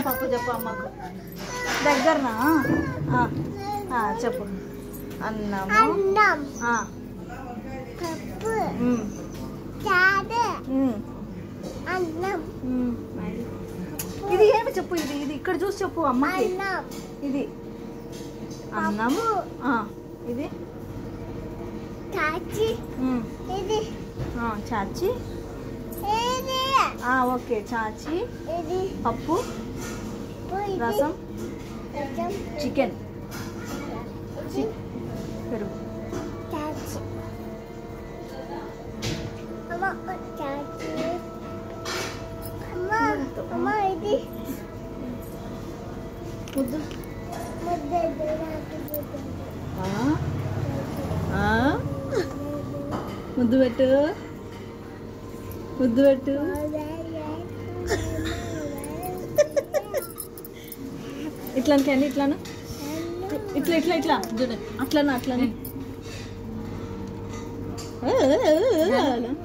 పప్పు చెప్పు అమ్మకు దగ్గరనా చెప్పు అన్నము పప్పు ఇది ఏమి చెప్పు ఇది ఇది ఇక్కడ చూసి చెప్పు అమ్మకి ఇది అన్నము ఇది చాచి ఇది చాచి ఓకే చాచి పప్పు రసం చికెన్ పెరుగు ముద్దు ముద్దు పెట్టు ముద్దు పెట్టు ఇట్లానికి అండి ఇట్లాను ఇట్లా ఇట్లా ఇట్లా చూడండి అట్లనా అట్లనే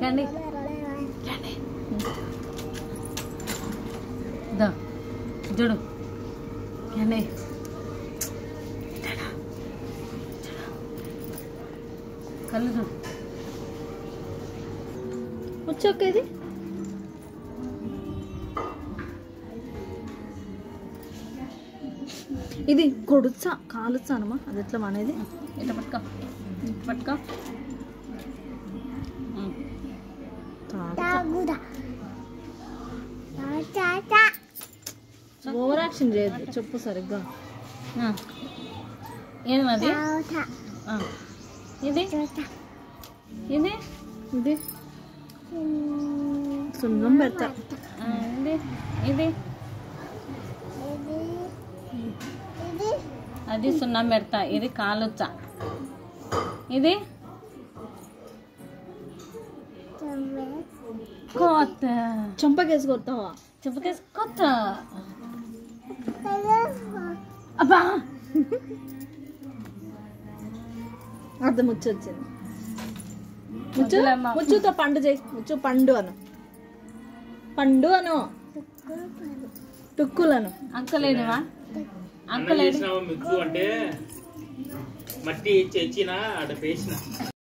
కండి చూడు కండి కళ్ళు చూడు వచ్చాక ఇది ఇది కొడుచా కాలుచానమ్మా అది ఎట్లా అనేది ఇట్లా పట్టుకో పట్టుకో ఓవర్ యాక్షన్ చేయదు చెప్పు సరిగ్గా ఏమది ఇది ఇది ఇది సున్నం పెడతా ఇది ఇది అది సున్నం పెడతా ఇది కాలుచ్చా ఇది కొత్త చెంపకేసి కొత్తావా చెంపకేసి కొత్త అబ్బా అర్థం వచ్చింది ముచ్చుతో పండు చేసి ముచ్చు పండు అను పండు అను టుక్కులను అంకలేనివా అంకలేని అంటే మట్టి తెచ్చిన ఆడ పేసిన